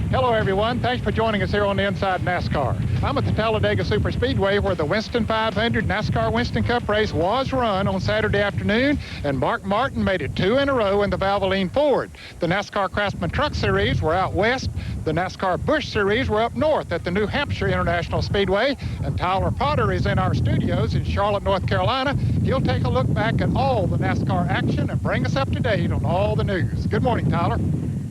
Hello, everyone. Thanks for joining us here on the Inside NASCAR. I'm at the Talladega Superspeedway where the Winston 500 NASCAR Winston Cup race was run on Saturday afternoon, and Mark Martin made it 2 in a row in the Valvoline Ford. The NASCAR Craftsman Truck Series were out west. The NASCAR Busch Series were up north at the New Hampshire International Speedway, and Tyler Potter is in our studios in Charlotte, North Carolina. He'll take a look back at all the NASCAR action and bring us up to date on all the news. Good morning, Tyler.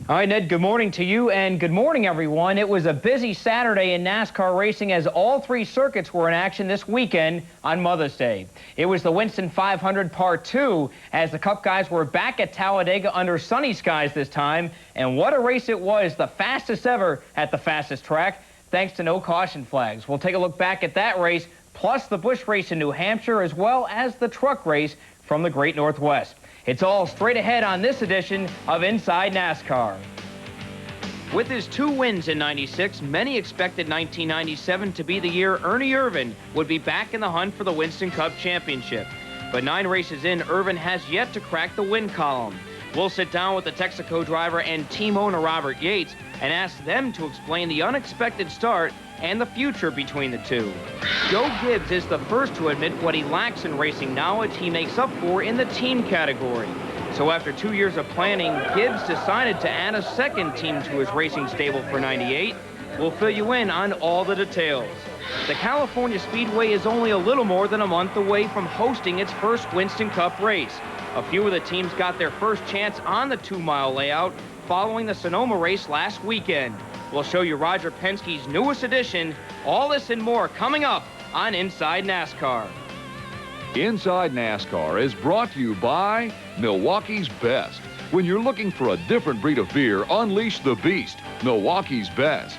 All right, Ned, good morning to you, and good morning, everyone. It was a busy Saturday in NASCAR racing as all 3 circuits were in action this weekend on Mother's Day. It was the Winston 500 Part 2 as the Cup guys were back at Talladega under sunny skies this time, and what a race it was, the fastest ever at the fastest track, thanks to no caution flags. We'll take a look back at that race, plus the Busch race in New Hampshire, as well as the truck race from the Great Northwest. It's all straight ahead on this edition of Inside NASCAR. With his 2 wins in '96, many expected 1997 to be the year Ernie Irvan would be back in the hunt for the Winston Cup Championship. But 9 races in, Irvan has yet to crack the win column. We'll sit down with the Texaco driver and team owner Robert Yates and ask them to explain the unexpected start and the future between the two. Joe Gibbs is the first to admit what he lacks in racing knowledge he makes up for in the team category. So after 2 years of planning, Gibbs decided to add a second team to his racing stable for '98. We'll fill you in on all the details. The California Speedway is only a little more than a month away from hosting its first Winston Cup race. A few of the teams got their first chance on the 2-mile layout following the Sonoma race last weekend. We'll show you Roger Penske's newest addition. All this and more coming up on Inside NASCAR. Inside NASCAR is brought to you by Milwaukee's Best. When you're looking for a different breed of beer, unleash the beast. Milwaukee's Best.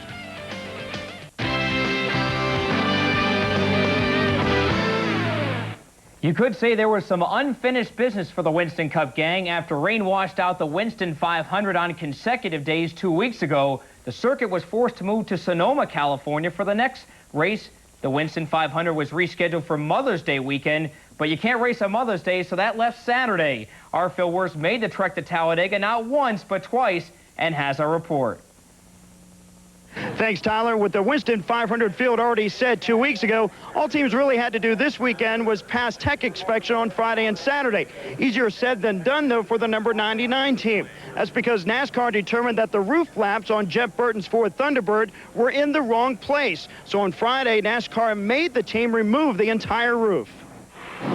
You could say there was some unfinished business for the Winston Cup gang after rain washed out the Winston 500 on consecutive days 2 weeks ago. The circuit was forced to move to Sonoma, California for the next race. The Winston 500 was rescheduled for Mother's Day weekend, but you can't race on Mother's Day, so that left Saturday. Our Phil Worth made the trek to Talladega not once, but twice, and has our report. Thanks, Tyler. With the Winston 500 field already set 2 weeks ago, all teams really had to do this weekend was pass tech inspection on Friday and Saturday. Easier said than done, though, for the number 99 team. That's because NASCAR determined that the roof flaps on Jeff Burton's Ford Thunderbird were in the wrong place. So on Friday, NASCAR made the team remove the entire roof.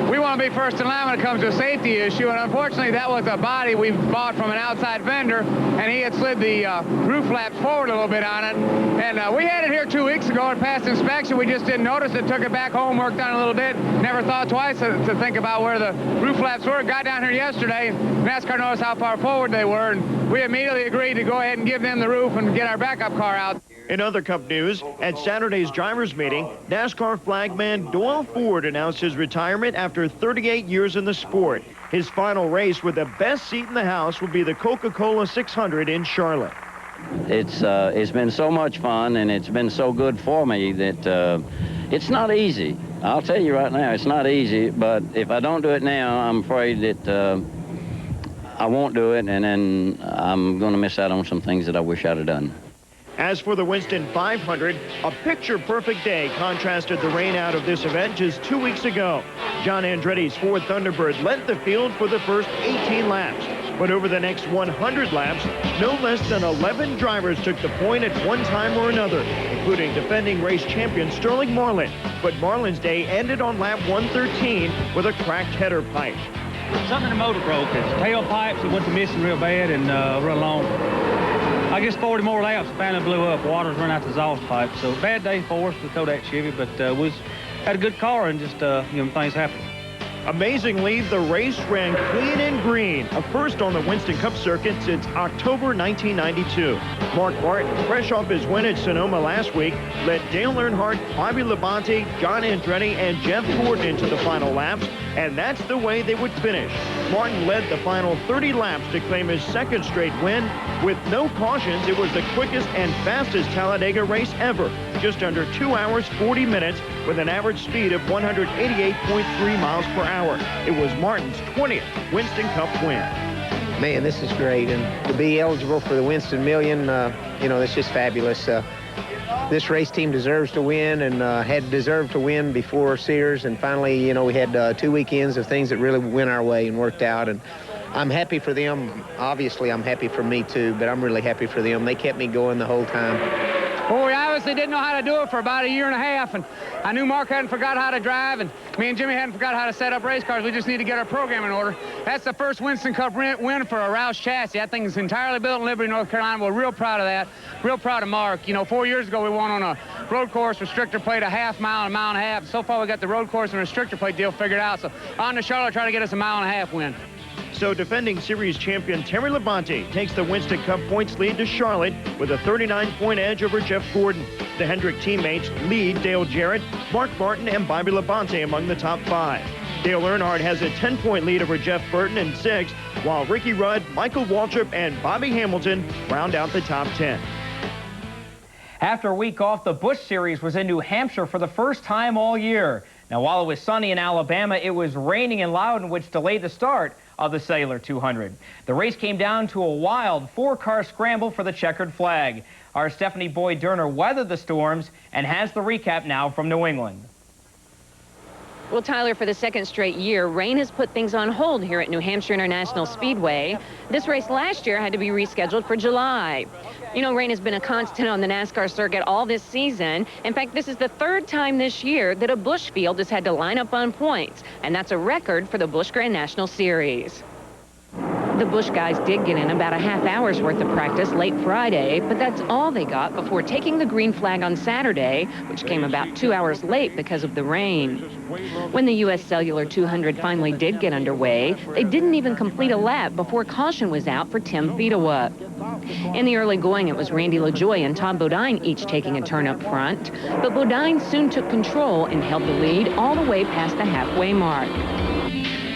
We want to be first in line when it comes to a safety issue, and unfortunately that was a body we bought from an outside vendor, and he had slid the roof flaps forward a little bit on it. And we had it here 2 weeks ago. It passed inspection. We just didn't notice it. Took it back home, worked on it a little bit. Never thought twice to think about where the roof flaps were. Got down here yesterday. NASCAR noticed how far forward they were, and we immediately agreed to go ahead and give them the roof and get our backup car out. In other Cup news, at Saturday's drivers' meeting, NASCAR flagman Doyle Ford announced his retirement after 38 years in the sport. His final race with the best seat in the house will be the Coca-Cola 600 in Charlotte. It's been so much fun, and it's been so good for me that it's not easy. I'll tell you right now, it's not easy, but if I don't do it now, I'm afraid that I won't do it, and then I'm going to miss out on some things that I wish I'd have done. As for the Winston 500, a picture-perfect day contrasted the rain out of this event just 2 weeks ago. John Andretti's Ford Thunderbird led the field for the first 18 laps. But over the next 100 laps, no less than 11 drivers took the point at one time or another, including defending race champion Sterling Marlin. But Marlin's day ended on lap 113 with a cracked header pipe. Something in the motor broke. His tailpipes, it went to missing real bad and real long. I guess 40 more laps, finally blew up. Water's run out the exhaust pipe. So bad day for us to tow that Chevy, but we had a good car and just, things happen. Amazingly, the race ran clean and green, a first on the Winston Cup circuit since October 1992. Mark Martin, fresh off his win at Sonoma last week, led Dale Earnhardt, Bobby Labonte, John Andretti, and Jeff Gordon into the final laps, and that's the way they would finish. Martin led the final 30 laps to claim his second straight win. With no cautions, it was the quickest and fastest Talladega race ever, just under 2 hours, 40 minutes, with an average speed of 188.3 miles per hour. It was Martin's 20th Winston Cup win. Man, this is great, and to be eligible for the Winston Million, you know, that's just fabulous. This race team deserves to win and had deserved to win before Sears, and finally, you know, we had 2 weekends of things that really went our way and worked out, and I'm happy for them. Obviously, I'm happy for me too, but I'm really happy for them. They kept me going the whole time. Well, we obviously didn't know how to do it for about a year and a half, and I knew Mark hadn't forgot how to drive, and me and Jimmy hadn't forgot how to set up race cars. We just need to get our program in order. That's the first Winston Cup win for a Roush chassis. That thing's entirely built in Liberty, North Carolina. We're real proud of that. Real proud of Mark. You know, 4 years ago we won on a road course restrictor plate, a half mile and a mile and a half. So far we got the road course and restrictor plate deal figured out. So on to Charlotte, try to get us a mile and a half win. So defending series champion Terry Labonte takes the Winston Cup points lead to Charlotte with a 39-point edge over Jeff Gordon. The Hendrick teammates lead Dale Jarrett, Mark Martin, and Bobby Labonte among the top 5. Dale Earnhardt has a 10-point lead over Jeff Burton in 6th, while Ricky Rudd, Michael Waltrip, and Bobby Hamilton round out the top 10. After a week off, the Busch Series was in New Hampshire for the first time all year. Now, while it was sunny in Alabama, it was raining in Loudon, which delayed the start of the Cellular 200. The race came down to a wild 4-car scramble for the checkered flag. Our Stephanie Boyd-Durner weathered the storms and has the recap now from New England. Well, Tyler, for the second straight year, rain has put things on hold here at New Hampshire International Speedway. This race last year had to be rescheduled for July. You know, rain has been a constant on the NASCAR circuit all this season. In fact, this is the 3rd time this year that a Busch field has had to line up on points, and that's a record for the Busch Grand National Series. The Busch guys did get in about a half hour's worth of practice late Friday, but that's all they got before taking the green flag on Saturday, which came about 2 hours late because of the rain. When the U.S. Cellular 200 finally did get underway, they didn't even complete a lap before caution was out for Tim Fedewa. In the early going, it was Randy LaJoie and Tom Bodine each taking a turn up front, but Bodine soon took control and held the lead all the way past the halfway mark.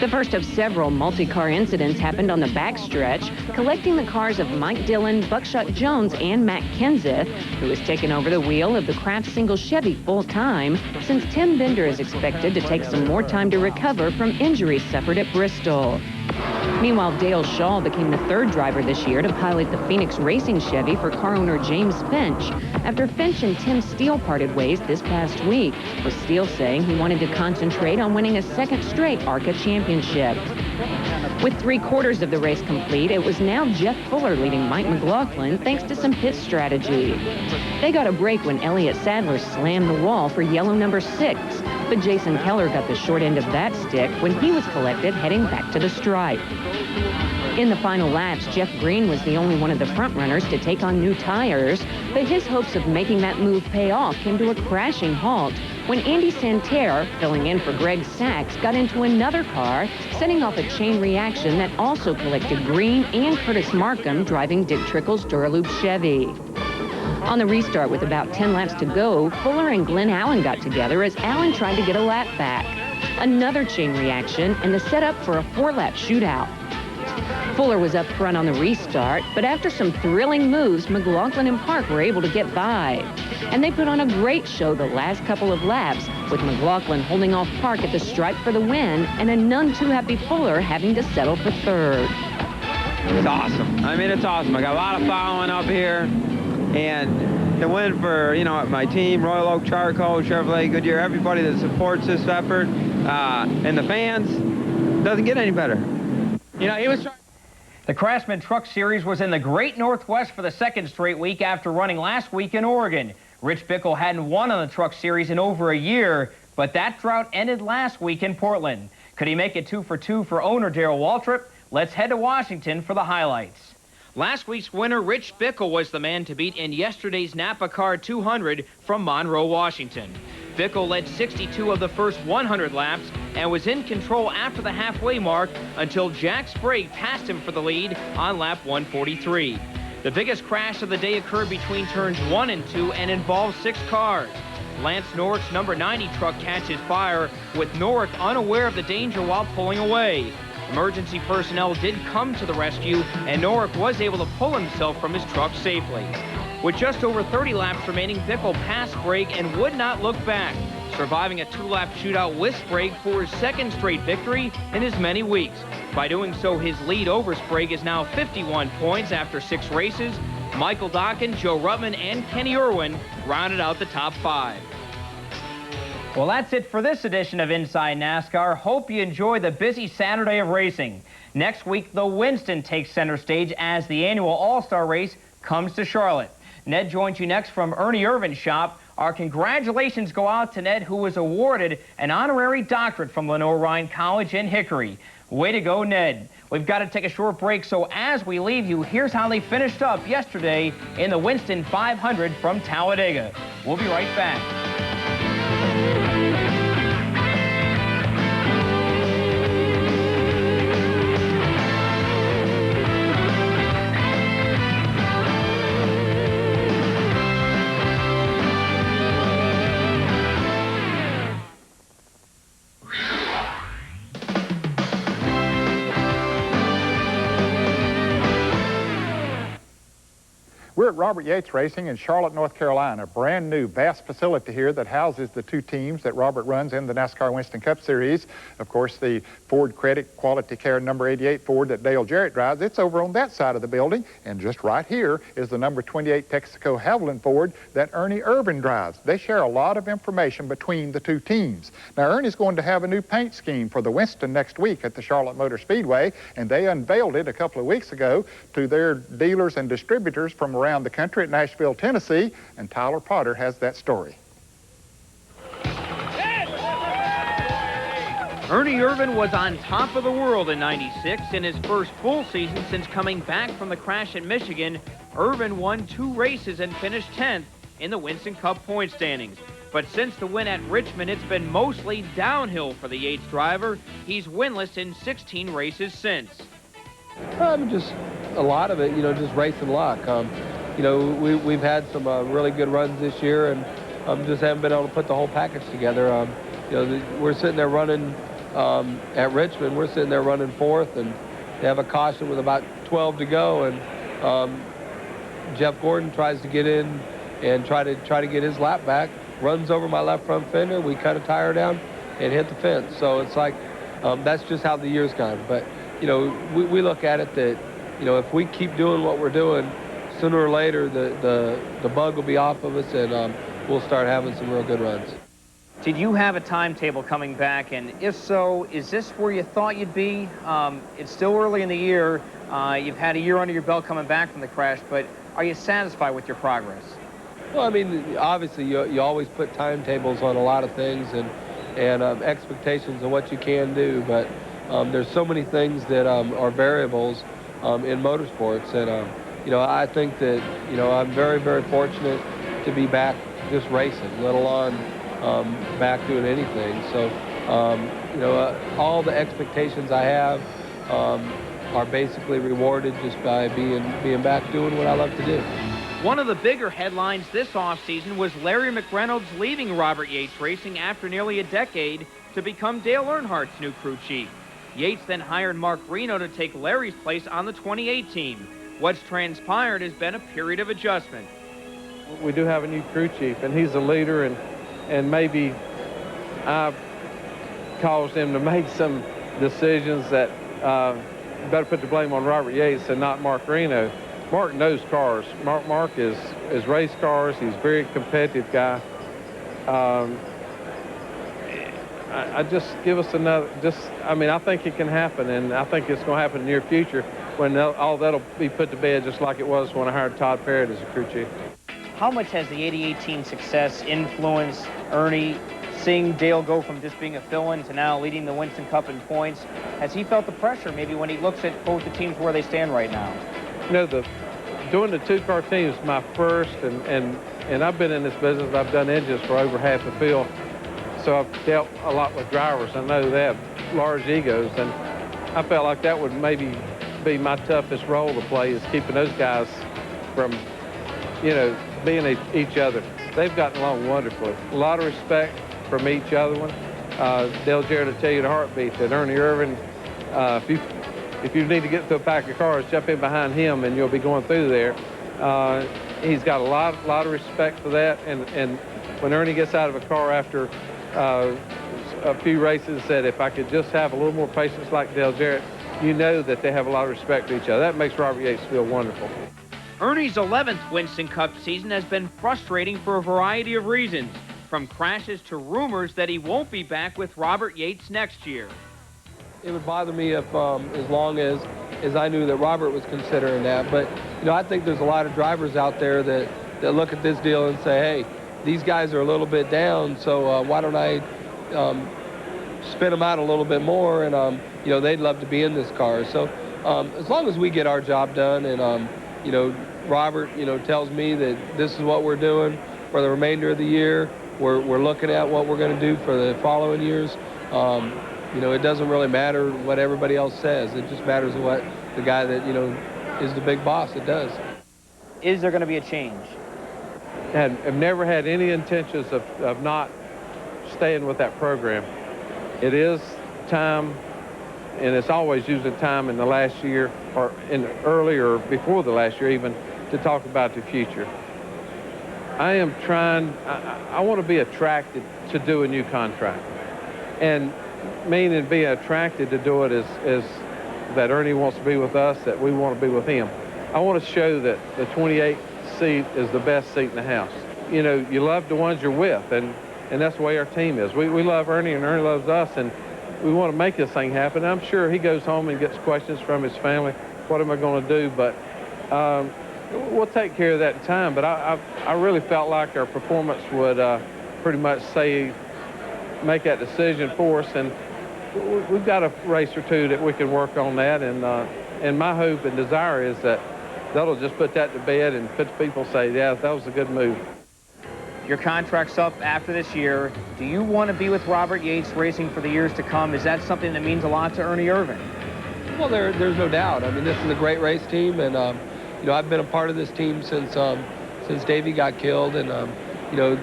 The first of several multi-car incidents happened on the backstretch, collecting the cars of Mike Dillon, Buckshot Jones, and Matt Kenseth, who has taken over the wheel of the Kraft single Chevy full-time, since Tim Bender is expected to take some more time to recover from injuries suffered at Bristol. Meanwhile, Dale Shaw became the 3rd driver this year to pilot the Phoenix Racing Chevy for car owner James Finch, after Finch and Tim Steele parted ways this past week, with Steele saying he wanted to concentrate on winning a 2nd straight ARCA championship. With 3/4 of the race complete, it was now Jeff Fuller leading Mike McLaughlin thanks to some pit strategy. They got a break when Elliott Sadler slammed the wall for yellow number 6, but Jason Keller got the short end of that stick when he was collected heading back to the stripe. In the final laps, Jeff Green was the only one of the front runners to take on new tires, but his hopes of making that move pay off came to a crashing halt when Andy Santerre, filling in for Greg Sachs, got into another car, setting off a chain reaction that also collected Green and Curtis Markham driving Dick Trickle's Duralube Chevy. On the restart with about 10 laps to go, Fuller and Glenn Allen got together as Allen tried to get a lap back. Another chain reaction and the setup for a 4-lap shootout. Fuller was up front on the restart, but after some thrilling moves, McLaughlin and Park were able to get by. And they put on a great show the last couple of laps, with McLaughlin holding off Park at the stripe for the win, and a none-too-happy Fuller having to settle for 3rd. It's awesome. I mean, it's awesome. I got a lot of following up here, and the win for, you know, my team, Royal Oak Charcoal, Chevrolet, Goodyear, everybody that supports this effort, and the fans, doesn't get any better. You know, he was trying. The Craftsman Truck Series was in the Great Northwest for the 2nd straight week after running last week in Oregon. Rich Bickle hadn't won on the Truck Series in over a year, but that drought ended last week in Portland. Could he make it 2 for 2 for owner Darrell Waltrip? Let's head to Washington for the highlights. Last week's winner, Rich Bickle, was the man to beat in yesterday's Napa Car 200 from Monroe, Washington. Bickle led 62 of the first 100 laps and was in control after the halfway mark until Jack Sprague passed him for the lead on lap 143. The biggest crash of the day occurred between turns 1 and 2 and involved 6 cars. Lance Norrick's number 90 truck catches fire, with Norrick unaware of the danger while pulling away. Emergency personnel did come to the rescue, and Norrick was able to pull himself from his truck safely. With just over 30 laps remaining, Bickle passed Sprague and would not look back. surviving a 2-lap shootout with Sprague for his second straight victory in as many weeks. By doing so, his lead over Sprague is now 51 points after 6 races. Michael Dokken, Joe Ruttman, and Kenny Irwin rounded out the top 5. Well, that's it for this edition of Inside NASCAR. Hope you enjoy the busy Saturday of racing. Next week, the Winston takes center stage as the annual All-Star race comes to Charlotte. Ned joins you next from Ernie Irvin's shop. Our congratulations go out to Ned, who was awarded an honorary doctorate from Lenoir-Rhyne College in Hickory. Way to go, Ned. We've got to take a short break, so as we leave you, here's how they finished up yesterday in the Winston 500 from Talladega. We'll be right back. We're at Robert Yates Racing in Charlotte, North Carolina, a brand new, vast facility here that houses the 2 teams that Robert runs in the NASCAR Winston Cup Series. Of course, the Ford Credit Quality Care number 88 Ford that Dale Jarrett drives, it's over on that side of the building. And just right here is the number 28 Texaco Haviland Ford that Ernie Irvin drives. They share a lot of information between the 2 teams. Now, Ernie's going to have a new paint scheme for the Winston next week at the Charlotte Motor Speedway, and they unveiled it a couple of weeks ago to their dealers and distributors from around the country at Nashville, Tennessee, and Tyler Potter has that story. Ernie Irvin was on top of the world in '96 in his first full season since coming back from the crash in Michigan. Irvin won 2 races and finished 10th in the Winston Cup point standings. But since the win at Richmond, it's been mostly downhill for the Yates driver. He's winless in 16 races since. Just a lot of it, just racing luck. We've had some really good runs this year, and just haven't been able to put the whole package together. We're sitting there running at Richmond. We're sitting there running 4th, and they have a caution with about 12 to go, and Jeff Gordon tries to get in and try to get his lap back. Runs over my left front fender. We cut a tire down and hit the fence. So it's like that's just how the year's gone. But we look at it that if we keep doing what we're doing, sooner or later the bug will be off of us, and we'll start having some real good runs. Did you have a timetable coming back, and if so, is this where you thought you'd be? It's still early in the year. You've had a year under your belt coming back from the crash, but are you satisfied with your progress? Well, I mean, obviously you always put timetables on a lot of things and expectations of what you can do, but there's so many things that are variables in motorsports, and I think that I'm very, very fortunate to be back just racing, let alone back doing anything. So all the expectations I have are basically rewarded just by being back doing what I love to do. One of the bigger headlines this offseason was Larry McReynolds leaving Robert Yates Racing after nearly a decade to become Dale Earnhardt's new crew chief. Yates then hired Mark Reno to take Larry's place on the 28 team. What's transpired has been a period of adjustment. We do have a new crew chief, and he's a leader, and maybe I've caused him to make some decisions that better put the blame on Robert Yates and not Mark Reno. Mark knows cars. Mark is race cars. He's a very competitive guy. I just give us another, I think it can happen, and I think it's going to happen in the near future when all that'll be put to bed, just like it was when I hired Todd Parrott as a crew chief. How much has the 88 team success influenced Ernie, seeing Dale go from just being a fill-in to now leading the Winston Cup in points? Has he felt the pressure maybe when he looks at both the teams where they stand right now? Doing the 2-car team is my first, and I've been in this business. I've done engines for over half the field, so I've dealt a lot with drivers. I know they have large egos, and I felt like that would maybe be my toughest role to play, is keeping those guys from, being each other. They've gotten along wonderfully. A lot of respect from each other one. Dale Jarrett will tell you in a heartbeat that Ernie Irvin, if you need to get to a pack of cars, jump in behind him and you'll be going through there. He's got a lot of respect for that, and when Ernie gets out of a car after a few races said if I could just have a little more patience like Dale Jarrett, you know that they have a lot of respect for each other. That makes Robert Yates feel wonderful. Ernie's 11th Winston Cup season has been frustrating for a variety of reasons, from crashes to rumors that he won't be back with Robert Yates next year. It would bother me if, as long as I knew that Robert was considering that. But, you know, I think there's a lot of drivers out there that look at this deal and say, hey, these guys are a little bit down, so why don't I spin them out a little bit more? And, you know, they'd love to be in this car. So as long as we get our job done and, you know, Robert, you know, tells me that this is what we're doing for the remainder of the year, we're looking at what we're going to do for the following years. You know, it doesn't really matter what everybody else says. It just matters what the guy that, you know, is the big boss, it does. Is there going to be a change? And I've never had any intentions of not staying with that program. It is time, and it's always usually time in the last year or in early or before the last year even to talk about the future. I am trying, I want to be attracted to do a new contract. And meaning being attracted to do it is that Ernie wants to be with us, that we want to be with him. I want to show that the 28th seat is the best seat in the house. You know, you love the ones you're with, and that's the way our team is. We love Ernie, and Ernie loves us, and we want to make this thing happen. I'm sure he goes home and gets questions from his family, what am I going to do? But we'll take care of that in time. But I really felt like our performance would pretty much make that decision for us, and we've got a race or two that we can work on that, and my hope and desire is that that'll just put that to bed and people say, yeah, that was a good move. Your contract's up after this year. Do you want to be with Robert Yates racing for the years to come? Is that something that means a lot to Ernie Irvan? Well, there's no doubt. I mean, this is a great race team, and you know, I've been a part of this team since Davey got killed, and you know,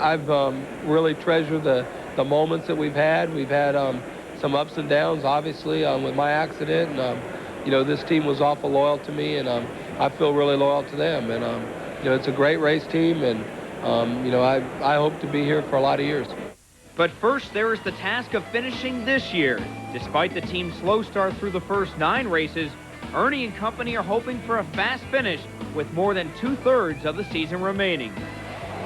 I've really treasured the moments that we've had. We've had some ups and downs, obviously, with my accident, and you know, this team was awful loyal to me, and I feel really loyal to them. And you know, it's a great race team, and you know, I hope to be here for a lot of years. But first, there is the task of finishing this year. Despite the team's slow start through the first 9 races, Ernie and company are hoping for a fast finish with more than 2/3 of the season remaining.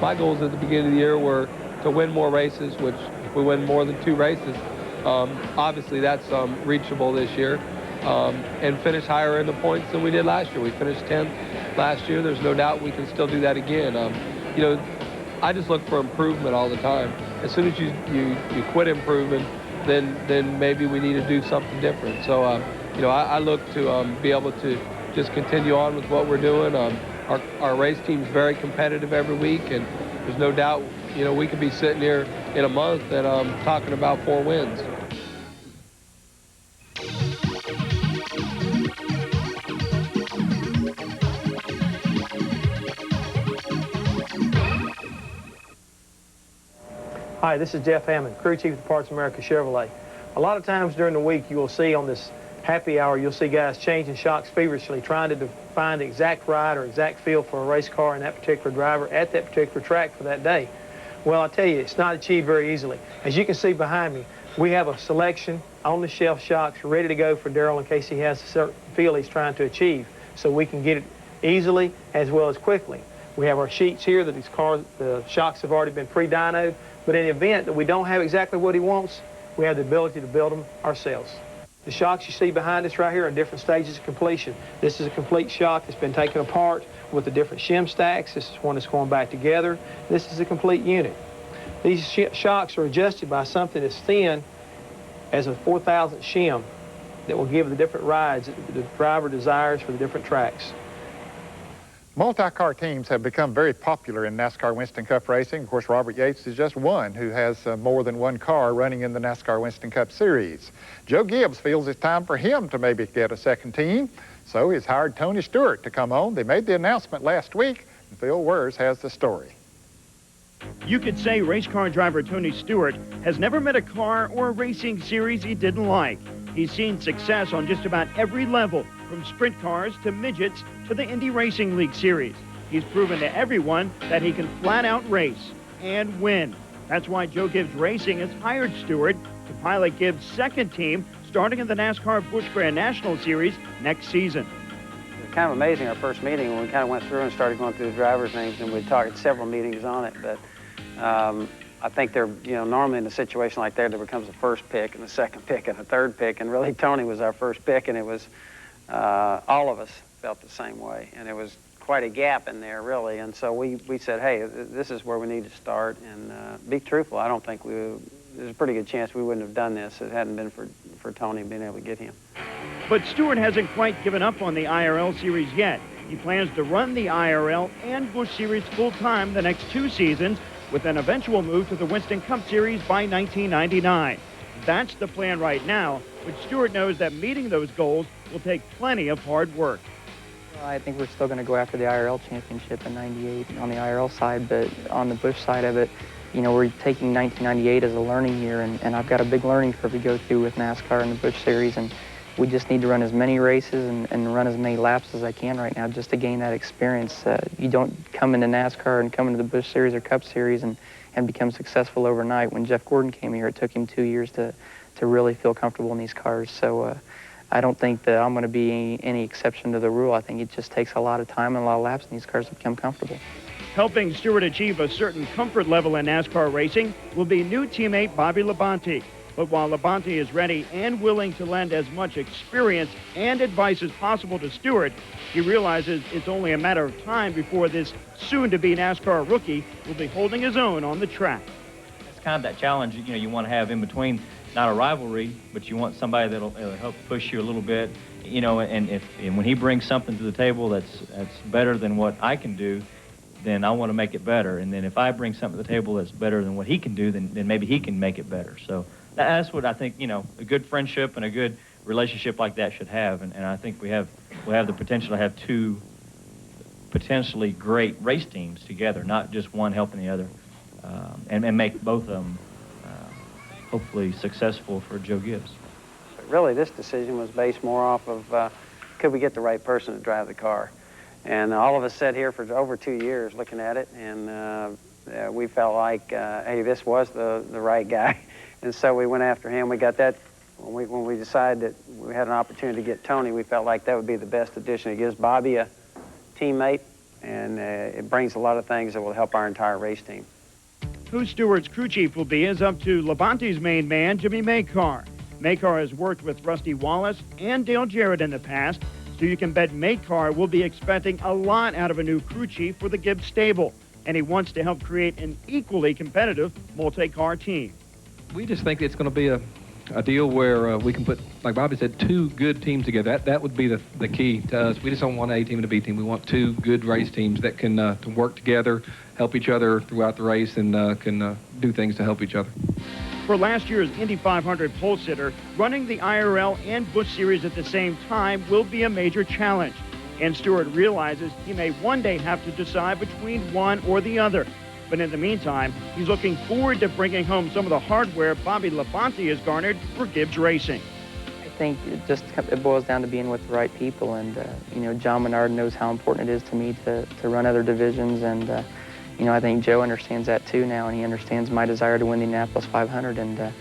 My goals at the beginning of the year were to win more races, which if we win more than 2 races, obviously that's reachable this year, and finish higher in the points than we did last year. We finished 10th last year. There's no doubt we can still do that again. You know, I just look for improvement all the time. As soon as you quit improving, then maybe we need to do something different. So, you know, I look to be able to just continue on with what we're doing. Our race team's very competitive every week, and there's no doubt, you know, we could be sitting here in a month and talking about 4 wins. Hi, this is Jeff Hammond, crew chief of Parts America Chevrolet. A lot of times during the week, you will see on this happy hour, you'll see guys changing shocks feverishly, trying to find the exact ride or exact feel for a race car and that particular driver at that particular track for that day. Well, I tell you, it's not achieved very easily. As you can see behind me, we have a selection on-the-shelf shocks ready to go for Darrell in case he has a certain feel he's trying to achieve, so we can get it easily as well as quickly. We have our sheets here that the shocks have already been pre-dynoed, but in the event that we don't have exactly what he wants, we have the ability to build them ourselves. The shocks you see behind us right here are different stages of completion. This is a complete shock that's been taken apart with the different shim stacks. This is one that's going back together. This is a complete unit. These shocks are adjusted by something as thin as a 4,000th shim that will give the different rides that the driver desires for the different tracks. Multi-car teams have become very popular in NASCAR Winston Cup racing. Of course, Robert Yates is just one who has more than one car running in the NASCAR Winston Cup Series. Joe Gibbs feels it's time for him to maybe get a second team, so he's hired Tony Stewart to come on. They made the announcement last week, and Phil Wers has the story. You could say race car driver Tony Stewart has never met a car or a racing series he didn't like. He's seen success on just about every level, from sprint cars to midgets to the Indy Racing League Series. He's proven to everyone that he can flat out race and win. That's why Joe Gibbs Racing has hired Stewart to pilot Gibbs' second team starting in the NASCAR Busch Grand National Series next season. It's kind of amazing, our first meeting, when we kind of went through and started going through the drivers' names, and we talked several meetings on it, but I think they're, normally in a situation like that, there becomes a first pick and a second pick and a third pick, and really Tony was our first pick, and it was, all of us felt the same way, and it was quite a gap in there, really, and so we said, hey, this is where we need to start, and be truthful, I don't think there's a pretty good chance we wouldn't have done this if it hadn't been for Tony being able to get him. But Stewart hasn't quite given up on the IRL Series yet. He plans to run the IRL and Busch Series full-time the next 2 seasons, with an eventual move to the Winston Cup Series by 1999. That's the plan right now, but Stewart knows that meeting those goals will take plenty of hard work. I think we're still going to go after the IRL championship in '98 on the IRL side, but on the Busch side of it, we're taking 1998 as a learning year, and I've got a big learning curve to go through with NASCAR and the Busch Series, and we just need to run as many races and run as many laps as I can right now just to gain that experience. You don't come into NASCAR and come into the Busch Series or Cup Series and become successful overnight. When Jeff Gordon came here, it took him 2 years to really feel comfortable in these cars. So I don't think that I'm going to be any exception to the rule. I think it just takes a lot of time and a lot of laps, and these cars become comfortable. Helping Stewart achieve a certain comfort level in NASCAR racing will be new teammate Bobby Labonte. But while Labonte is ready and willing to lend as much experience and advice as possible to Stewart, he realizes it's only a matter of time before this soon-to-be NASCAR rookie will be holding his own on the track. It's kind of that challenge, you want to have in between, not a rivalry, but you want somebody that'll help push you a little bit, and when he brings something to the table that's better than what I can do, then I want to make it better. And then if I bring something to the table that's better than what he can do, then maybe he can make it better. So that's what I think, a good friendship and a good relationship like that should have. And I think we'll have the potential to have 2 potentially great race teams together, not just one helping the other, and make both of them hopefully successful for Joe Gibbs. But really, this decision was based more off of could we get the right person to drive the car? And all of us sat here for over 2 years looking at it, and we felt like, hey, this was the right guy. And so we went after him. We got that. When we decided that we had an opportunity to get Tony, we felt like that would be the best addition. It gives Bobby a teammate, and it brings a lot of things that will help our entire race team. Who Stewart's crew chief will be is up to Labonte's main man, Jimmy Makar. Makar has worked with Rusty Wallace and Dale Jarrett in the past, so you can bet Makar will be expecting a lot out of a new crew chief for the Gibbs stable, and he wants to help create an equally competitive multi-car team. We just think it's going to be a deal where we can put, like Bobby said, 2 good teams together. That would be the key to us. We just don't want an A team and a B team. We want 2 good race teams that can to work together, help each other throughout the race, and can do things to help each other. For last year's Indy 500 pole sitter, running the IRL and Busch Series at the same time will be a major challenge. And Stewart realizes he may one day have to decide between one or the other. But in the meantime, he's looking forward to bringing home some of the hardware Bobby Labonte has garnered for Gibbs Racing. I think it boils down to being with the right people, and John Menard knows how important it is to me to run other divisions, and I think Joe understands that too now, and he understands my desire to win the Indianapolis 500, and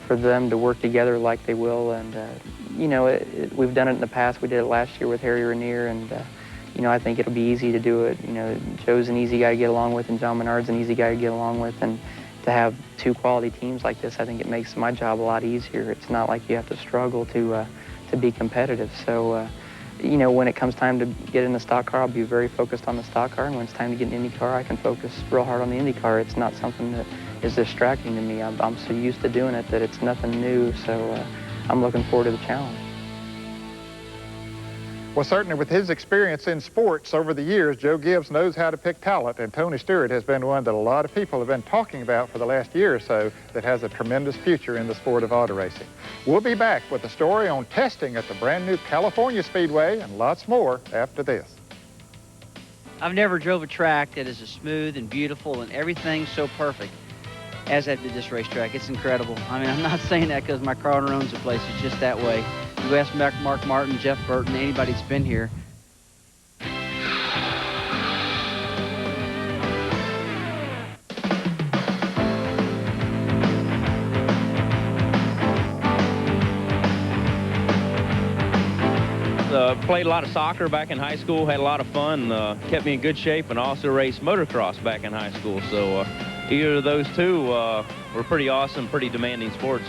for them to work together like they will, and we've done it in the past. We did it last year with Harry Ranier, and I think it'll be easy to do it. Joe's an easy guy to get along with, and John Menard's an easy guy to get along with, and to have 2 quality teams like this, I think it makes my job a lot easier. It's not like you have to struggle to be competitive. So, when it comes time to get in the stock car, I'll be very focused on the stock car, and when it's time to get in the Indy car, I can focus real hard on the Indy car. It's not something that is distracting to me. I'm so used to doing it that it's nothing new, so I'm looking forward to the challenge. Well, certainly with his experience in sports over the years, Joe Gibbs knows how to pick talent, and Tony Stewart has been one that a lot of people have been talking about for the last year or so that has a tremendous future in the sport of auto racing. We'll be back with a story on testing at the brand new California Speedway and lots more after this. I've never drove a track that is as smooth and beautiful and everything so perfect as at this racetrack. It's incredible. I mean, I'm not saying that because my car owner owns the place. It's just that way. You ask Mark Martin, Jeff Burton, anybody that's been here. played a lot of soccer back in high school, had a lot of fun, kept me in good shape, and also raced motocross back in high school. So either of those two were pretty awesome, pretty demanding sports.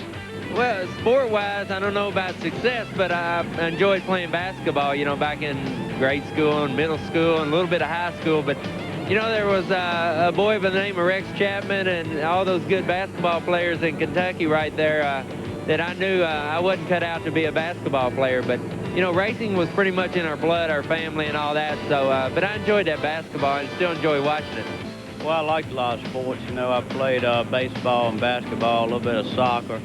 Well, sport-wise, I don't know about success, but I enjoyed playing basketball, you know, back in grade school and middle school and a little bit of high school. But, you know, there was a boy by the name of Rex Chapman and all those good basketball players in Kentucky right there that I knew I wasn't cut out to be a basketball player. But, you know, racing was pretty much in our blood, our family and all that. So, but I enjoyed that basketball and still enjoy watching it. Well, I liked a lot of sports. You know, I played baseball and basketball, a little bit of soccer.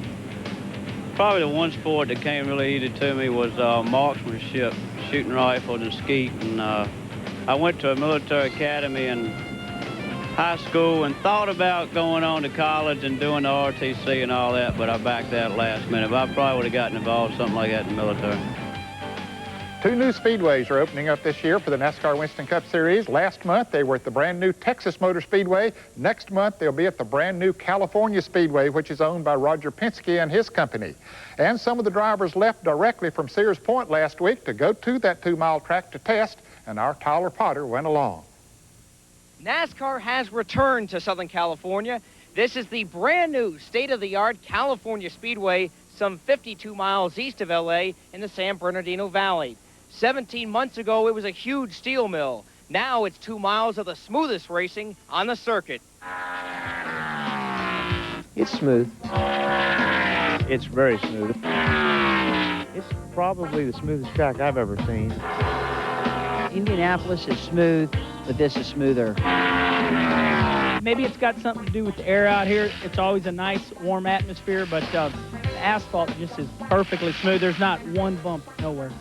Probably the one sport that came really easy to me was marksmanship, shooting rifles and skeet. And I went to a military academy in high school and thought about going on to college and doing the RTC and all that, but I backed out last minute. But I probably would have gotten involved in something like that in the military. 2 new speedways are opening up this year for the NASCAR Winston Cup Series. Last month, they were at the brand new Texas Motor Speedway. Next month, they'll be at the brand new California Speedway, which is owned by Roger Penske and his company. And some of the drivers left directly from Sears Point last week to go to that 2-mile track to test, and our Tyler Potter went along. NASCAR has returned to Southern California. This is the brand new state-of-the-art California Speedway, some 52 miles east of LA in the San Bernardino Valley. 17 months ago, it was a huge steel mill. Now it's 2 miles of the smoothest racing on the circuit. It's smooth. It's very smooth. It's probably the smoothest track I've ever seen. Indianapolis is smooth, but this is smoother. Maybe it's got something to do with the air out here. It's always a nice, warm atmosphere, but the asphalt just is perfectly smooth. There's not one bump nowhere.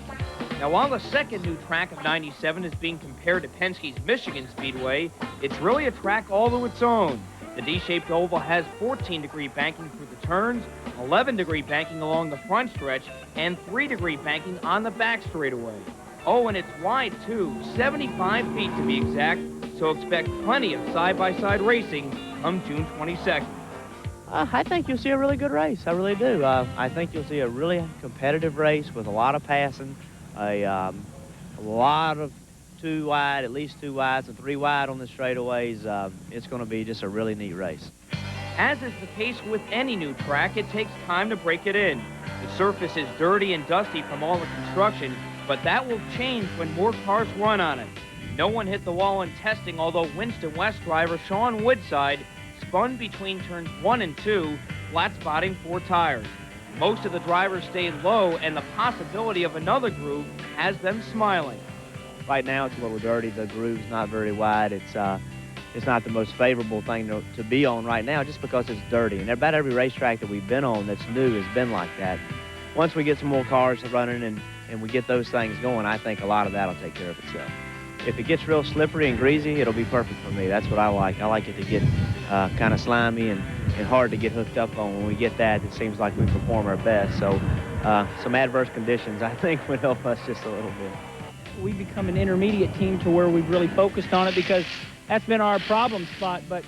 Now, while the second new track of 97 is being compared to Penske's Michigan Speedway, it's really a track all to its own. The D-shaped oval has 14-degree banking through the turns, 11-degree banking along the front stretch, and 3-degree banking on the back straightaway. Oh, and it's wide, too, 75 feet to be exact, so expect plenty of side-by-side racing come June 22nd. I think you'll see a really good race. I really do. I think you'll see a really competitive race with a lot of passing. A lot of 2 wide, at least 2 wides and 3 wide on the straightaways. It's going to be just a really neat race. As is the case with any new track, it takes time to break it in. The surface is dirty and dusty from all the construction, but that will change when more cars run on it. No one hit the wall in testing, although Winston West driver Sean Woodside spun between turns 1 and 2, flat spotting 4 tires. Most of the drivers stayed low, and the possibility of another groove has them smiling. Right now, it's a little dirty. The groove's not very wide. It's not the most favorable thing to be on right now just because it's dirty. And about every racetrack that we've been on that's new has been like that. Once we get some more cars running and we get those things going, I think a lot of that will take care of itself. If it gets real slippery and greasy, it'll be perfect for me. That's what I like. I like it to get kind of slimy and hard to get hooked up on. When we get that, it seems like we perform our best. So some adverse conditions, I think, would help us just a little bit. We become an intermediate team to where we've really focused on it because that's been our problem spot. But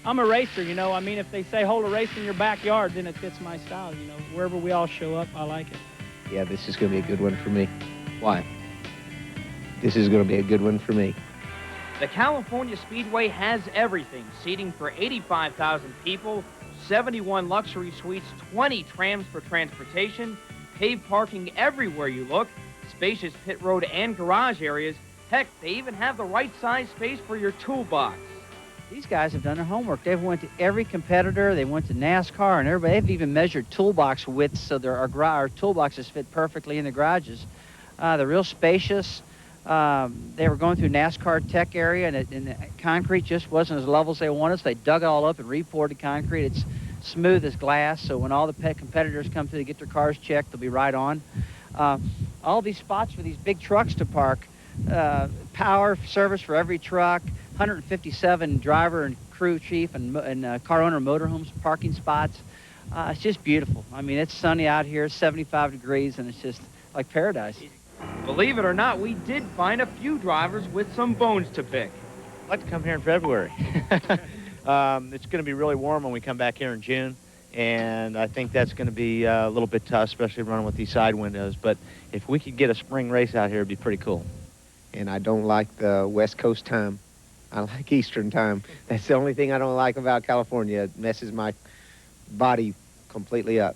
I'm a racer, you know. I mean, if they say hold a race in your backyard, then it fits my style, you know. Wherever we all show up, I like it. Yeah, this is going to be a good one for me. Why? This is going to be a good one for me. The California Speedway has everything, seating for 85,000 people, 71 luxury suites, 20 trams for transportation, paved parking everywhere you look, spacious pit road and garage areas. Heck, they even have the right size space for your toolbox. These guys have done their homework. They've went to every competitor. They went to NASCAR and everybody. They've even measured toolbox widths so our toolboxes fit perfectly in the garages. They're real spacious. They were going through NASCAR tech area, and the concrete just wasn't as level as they wanted, so they dug it all up and repoured the concrete. It's smooth as glass, so when all the competitors come through to get their cars checked, they'll be right on. All these spots for these big trucks to park, power service for every truck, 157 driver and crew chief and car owner motorhomes parking spots. It's just beautiful. I mean, it's sunny out here, it's 75 degrees, and it's just like paradise. Believe it or not, we did find a few drivers with some bones to pick. I'd like to come here in February. It's going to be really warm when we come back here in June, and I think that's going to be a little bit tough, especially running with these side windows. But if we could get a spring race out here, it'd be pretty cool. And I don't like the West Coast time. I like Eastern time. That's the only thing I don't like about California. It messes my body completely up.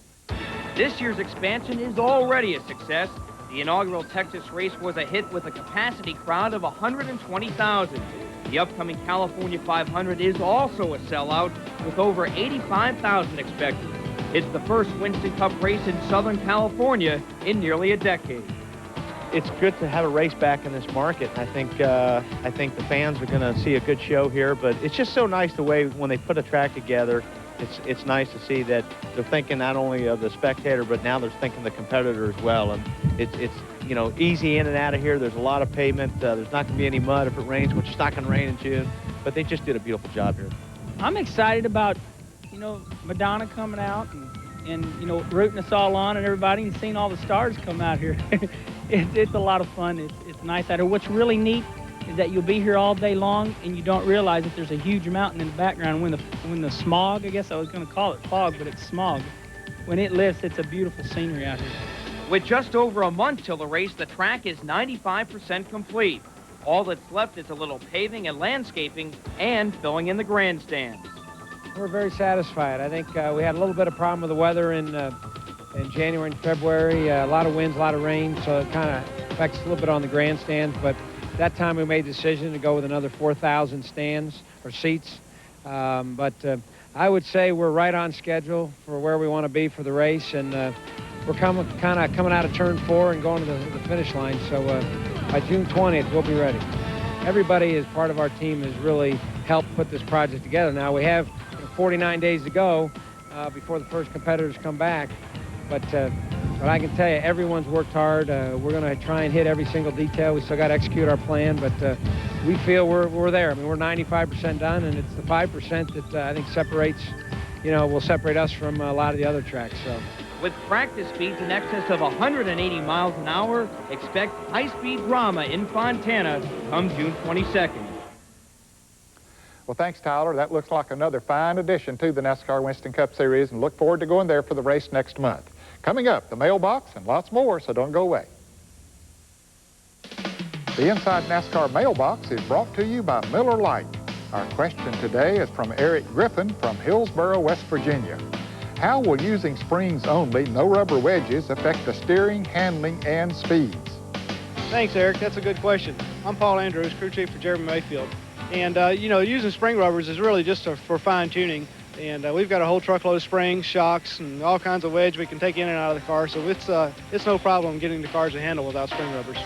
This year's expansion is already a success. The inaugural Texas race was a hit with a capacity crowd of 120,000. The upcoming California 500 is also a sellout with over 85,000 expected. It's the first Winston Cup race in Southern California in nearly a decade. It's good to have a race back in this market. I think the fans are going to see a good show here, but it's just so nice the way when they put a track together. It's nice to see that they're thinking not only of the spectator, but now they're thinking the competitor as well. And it's you know, easy in and out of here. There's a lot of pavement. There's not going to be any mud if it rains, which is not going to rain in June. But they just did a beautiful job here. I'm excited about, you know, Madonna coming out and you know, rooting us all on and everybody, and seeing all the stars come out here. It's a lot of fun. It's nice out here. What's really neat is that you'll be here all day long and you don't realize that there's a huge mountain in the background. When the smog, I guess I was going to call it fog, but it's smog. When it lifts, it's a beautiful scenery out here. With just over a month till the race, the track is 95% complete. All that's left is a little paving and landscaping and filling in the grandstands. We're very satisfied. I think we had a little bit of problem with the weather in January and February. A lot of winds, a lot of rain, so it kind of affects a little bit on the grandstands. But that time we made the decision to go with another 4,000 stands or seats. But I would say we're right on schedule for where we want to be for the race, and we're kind of coming out of turn 4 and going to the finish line. So by June 20th, we'll be ready. Everybody as part of our team has really helped put this project together. Now we have 49 days to go before the first competitors come back, but I can tell you, everyone's worked hard. We're going to try and hit every single detail. We still got to execute our plan, but we feel we're there. I mean, we're 95% done, and it's the 5% that I think separates, you know, will separate us from a lot of the other tracks. So. With practice speeds in excess of 180 miles an hour, expect high-speed drama in Fontana come June 22nd. Well, thanks, Tyler. That looks like another fine addition to the NASCAR Winston Cup Series, and look forward to going there for the race next month. Coming up, the mailbox and lots more, so don't go away. The Inside NASCAR mailbox is brought to you by Miller Lite. Our question today is from Eric Griffin from Hillsboro, West Virginia. How will using springs only, no rubber wedges, affect the steering, handling, and speeds? Thanks, Eric. That's a good question. I'm Paul Andrews, crew chief for Jeremy Mayfield. And, you know, using spring rubbers is really just for fine-tuning. And we've got a whole truckload of springs, shocks, and all kinds of wedge we can take in and out of the car. So it's no problem getting the cars to handle without spring rubbers.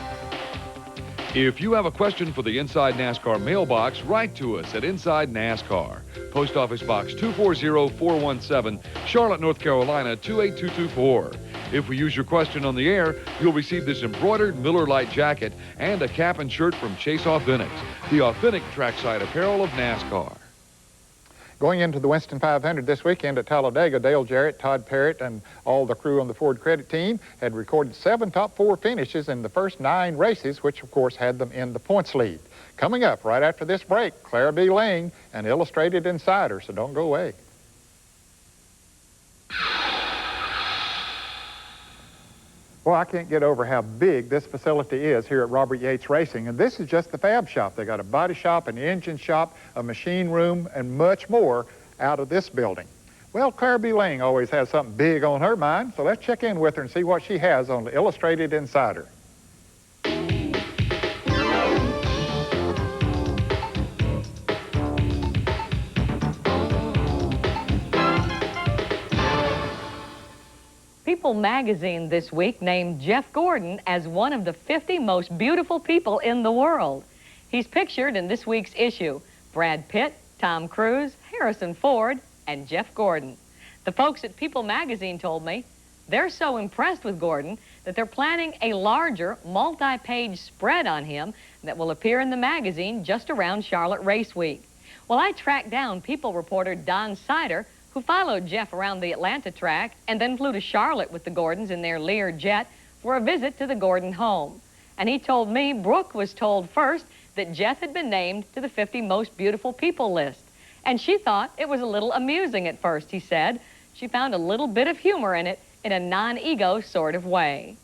If you have a question for the Inside NASCAR mailbox, write to us at Inside NASCAR. Post Office Box 240417, Charlotte, North Carolina 28224. If we use your question on the air, you'll receive this embroidered Miller Lite jacket and a cap and shirt from Chase Authentics, the authentic trackside apparel of NASCAR. Going into the Winston 500 this weekend at Talladega, Dale Jarrett, Todd Parrott, and all the crew on the Ford Credit team had recorded 7 top 4 finishes in the first 9 races, which of course had them in the points lead. Coming up right after this break, Clara B. Lang, an Illustrated Insider, so don't go away. Well, I can't get over how big this facility is here at Robert Yates Racing. And this is just the fab shop. They got a body shop, an engine shop, a machine room, and much more out of this building. Well, Clara B. Lang always has something big on her mind, so let's check in with her and see what she has on the Illustrated Insider. People magazine this week named Jeff Gordon as one of the 50 most beautiful people in the world. He's pictured in this week's issue. Brad Pitt, Tom Cruise, Harrison Ford, and Jeff Gordon. The folks at People magazine told me they're so impressed with Gordon that they're planning a larger multi-page spread on him that will appear in the magazine just around Charlotte Race Week. Well, I tracked down People reporter Don Sider, who followed Jeff around the Atlanta track and then flew to Charlotte with the Gordons in their Lear jet for a visit to the Gordon home. And he told me Brooke was told first that Jeff had been named to the 50 most beautiful people list. And she thought it was a little amusing at first, he said. she found a little bit of humor in it in a non-ego sort of way.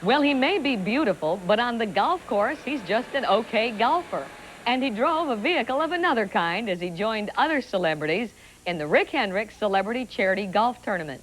Well, he may be beautiful, but on the golf course, he's just an okay golfer. And he drove a vehicle of another kind as he joined other celebrities in the Rick Hendrick Celebrity Charity Golf Tournament.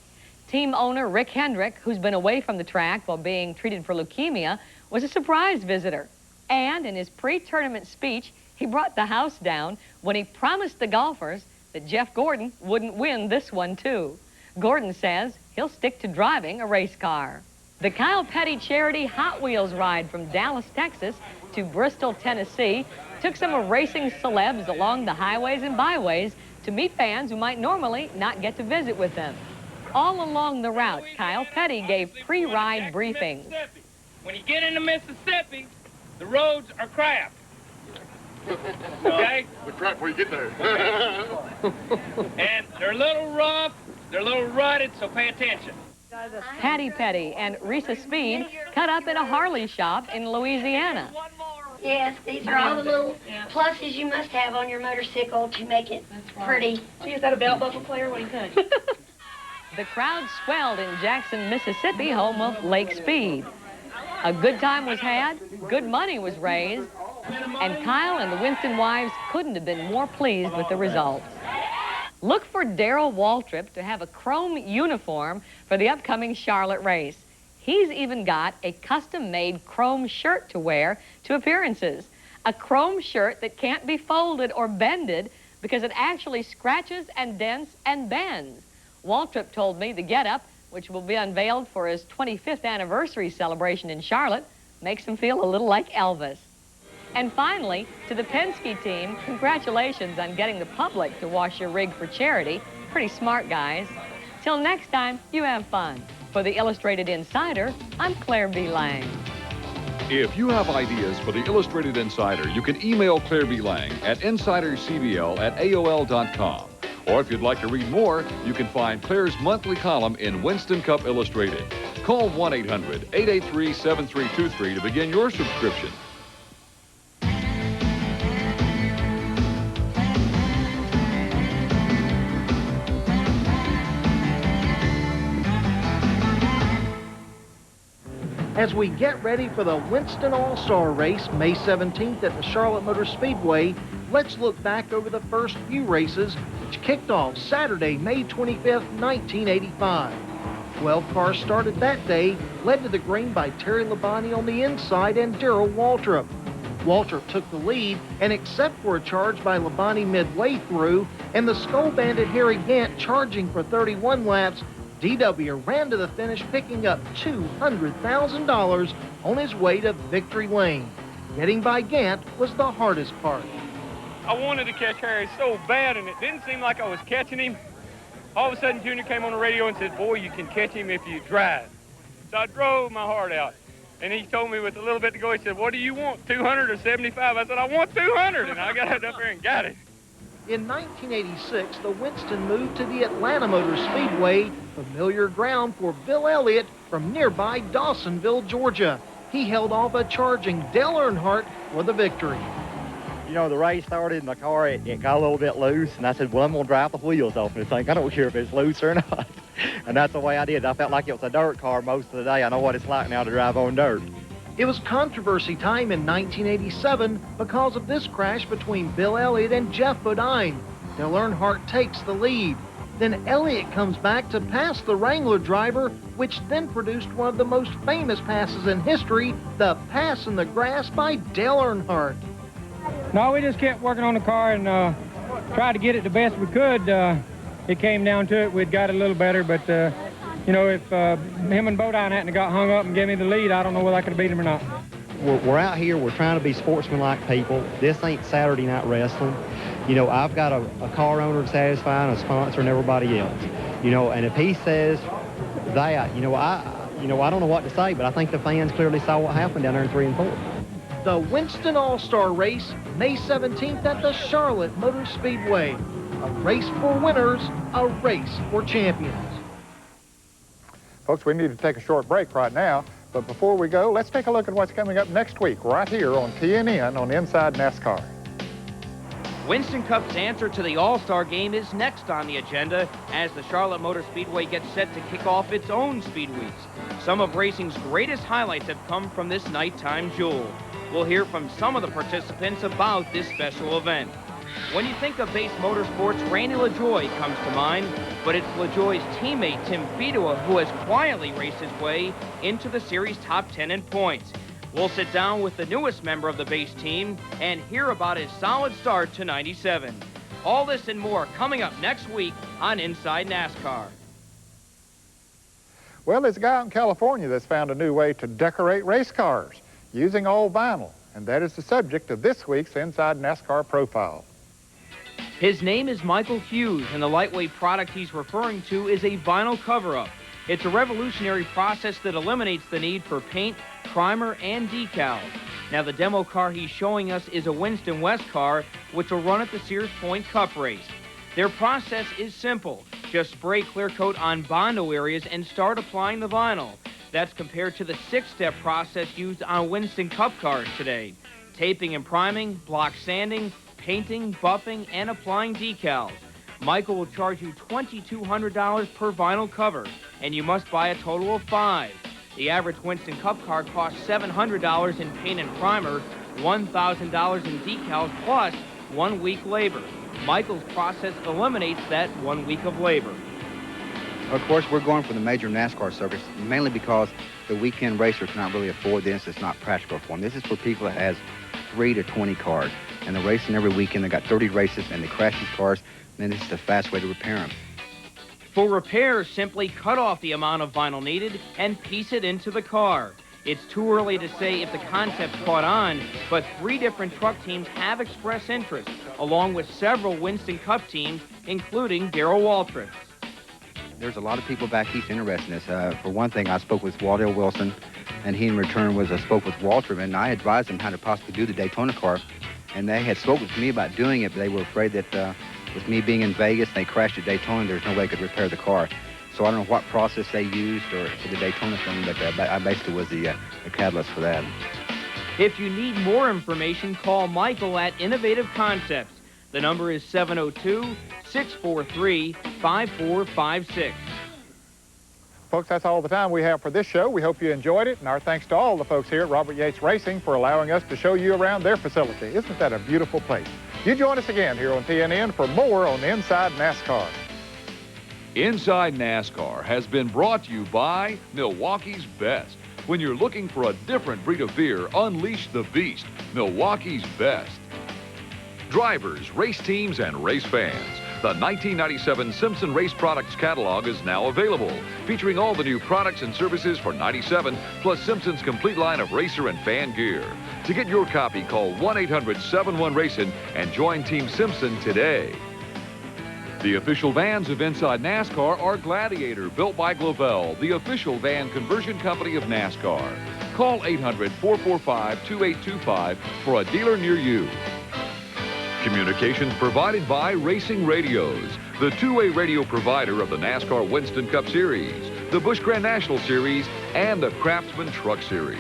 Team owner Rick Hendrick, who's been away from the track while being treated for leukemia, was a surprise visitor. And in his pre-tournament speech, he brought the house down when he promised the golfers that Jeff Gordon wouldn't win this one, too. Gordon says he'll stick to driving a race car. The Kyle Petty Charity Hot Wheels ride from Dallas, Texas to Bristol, Tennessee took some of racing celebs along the highways and byways to meet fans who might normally not get to visit with them. All along the route, Kyle Petty gave pre-ride briefings. When you get into Mississippi, the roads are crap. Okay? The crap before you get there. And they're a little rough, they're a little rutted, so pay attention. Patty Petty and Risa Speed cut up in a Harley shop in Louisiana. Yes, these are all the little pluses you must have on your motorcycle to make it pretty. Is that a belt buckle player? What do you think? The crowd swelled in Jackson, Mississippi, home of Lake Speed. A good time was had, good money was raised, and Kyle and the Winston wives couldn't have been more pleased with the results. Look for Darrell Waltrip to have a chrome uniform for the upcoming Charlotte race. He's even got a custom-made chrome shirt to wear to appearances. A chrome shirt that can't be folded or bended because it actually scratches and dents and bends. Waltrip told me the getup, which will be unveiled for his 25th anniversary celebration in Charlotte, makes him feel a little like Elvis. And finally, to the Penske team, congratulations on getting the public to wash your rig for charity. Pretty smart, guys. Till next time, you have fun. For the Illustrated Insider, I'm Claire B. Lang. If you have ideas for the Illustrated Insider, you can email Claire B. Lang at insidercbl@aol.com. Or if you'd like to read more, you can find Claire's monthly column in Winston Cup Illustrated. Call 1-800-883-7323 to begin your subscription. As we get ready for the Winston All-Star Race, May 17th at the Charlotte Motor Speedway, let's look back over the first few races, which kicked off Saturday, May 25th, 1985. 12 cars started that day, led to the green by Terry Labonte on the inside and Darrell Waltrip. Waltrip took the lead, and except for a charge by Labonte midway through, and the Skull Bandit Harry Gant charging for 31 laps, DW ran to the finish picking up $200,000 on his way to victory lane. Getting by Gant was the hardest part. I wanted to catch Harry so bad, and it didn't seem like I was catching him. All of a sudden, Junior came on the radio and said, "Boy, you can catch him if you drive." So I drove my heart out. And he told me with a little bit to go, he said, "What do you want, 200 or 75? I said, "I want 200, and I got up there and got it. In 1986, the Winston moved to the Atlanta Motor Speedway, familiar ground for Bill Elliott from nearby Dawsonville, Georgia. He held off a charging Dale Earnhardt for the victory. You know, the race started and the car, it got a little bit loose, and I said, well, I'm going to drive the wheels off this thing. I don't care if it's loose or not. And that's the way I did. I felt like it was a dirt car most of the day. I know what it's like now to drive on dirt. It was controversy time in 1987 because of this crash between Bill Elliott and Jeff Bodine. Dale Earnhardt takes the lead. Then Elliott comes back to pass the Wrangler driver, which then produced one of the most famous passes in history, the pass in the grass by Dale Earnhardt. No, we just kept working on the car and tried to get it the best we could. It came down to it. We'd got it a little better, but you know, if him and Bodine hadn't got hung up and gave me the lead, I don't know whether I could have beat him or not. We're out here. We're trying to be sportsmanlike people. This ain't Saturday night wrestling. You know, I've got a car owner to satisfy and a sponsor and everybody else. You know, and if he says that, I don't know what to say, but I think the fans clearly saw what happened down there in 3 and 4. The Winston All-Star Race, May 17th at the Charlotte Motor Speedway. A race for winners, a race for champions. Folks, we need to take a short break right now, but before we go, let's take a look at what's coming up next week right here on TNN on Inside NASCAR. Winston Cup's answer to the All-Star game is next on the agenda as the Charlotte Motor Speedway gets set to kick off its own Speed Weeks. Some of racing's greatest highlights have come from this nighttime jewel. We'll hear from some of the participants about this special event. When you think of base motorsports, Randy LaJoie comes to mind, but it's LaJoie's teammate Tim Fedua who has quietly raced his way into the series top 10 in points. We'll sit down with the newest member of the base team and hear about his solid start to 97. All this and more coming up next week on Inside NASCAR. Well, there's a guy out in California that's found a new way to decorate race cars using old vinyl, and that is the subject of this week's Inside NASCAR Profile. His name is Michael Hughes, and the lightweight product he's referring to is a vinyl cover-up. It's a revolutionary process that eliminates the need for paint, primer, and decals. Now, the demo car he's showing us is a Winston West car, which will run at the Sears Point Cup race. Their process is simple. Just spray clear coat on Bondo areas and start applying the vinyl. That's compared to the 6-step process used on Winston Cup cars today. Taping and priming, block sanding, painting, buffing, and applying decals. Michael will charge you $2,200 per vinyl cover, and you must buy a total of 5. The average Winston Cup car costs $700 in paint and primer, $1,000 in decals, plus 1 week labor. Michael's process eliminates that 1 week of labor. Of course, we're going for the major NASCAR circuits, mainly because the weekend racer cannot really afford this. It's not practical for them. This is for people that has 3 to 20 cars, and they're racing every weekend. They got 30 races, and they crash these cars, and this is the fast way to repair them. For repairs, simply cut off the amount of vinyl needed and piece it into the car. It's too early to say if the concept caught on, but 3 different truck teams have expressed interest, along with several Winston Cup teams, including Darrell Waltrip. There's a lot of people back east interested in this. For one thing, I spoke with Wardell Wilson, and he in return spoke with Waltrip, and I advised them how to possibly do the Daytona car, and they had spoken to me about doing it, but they were afraid that with me being in Vegas, they crashed at Daytona, there's no way they could repair the car. So I don't know what process they used or for the Daytona thing, but I basically was the catalyst for that. If you need more information, call Michael at Innovative Concepts. The number is 702-643-5456. Folks, that's all the time we have for this show. We hope you enjoyed it, and our thanks to all the folks here at Robert Yates Racing for allowing us to show you around their facility. Isn't that a beautiful place? You join us again here on TNN for more on Inside NASCAR. Inside NASCAR has been brought to you by Milwaukee's Best. When you're looking for a different breed of beer, unleash the beast. Milwaukee's Best. Drivers, race teams, and race fans. The 1997 Simpson Race Products catalog is now available, featuring all the new products and services for 97, plus Simpson's complete line of racer and fan gear. To get your copy, call 1-800-71-RACIN and join Team Simpson today. The official vans of Inside NASCAR are Gladiator, built by Glovell, the official van conversion company of NASCAR. Call 800-445-2825 for a dealer near you. Communications provided by Racing Radios, the two-way radio provider of the NASCAR Winston Cup Series, the Busch Grand National Series, and the Craftsman Truck Series.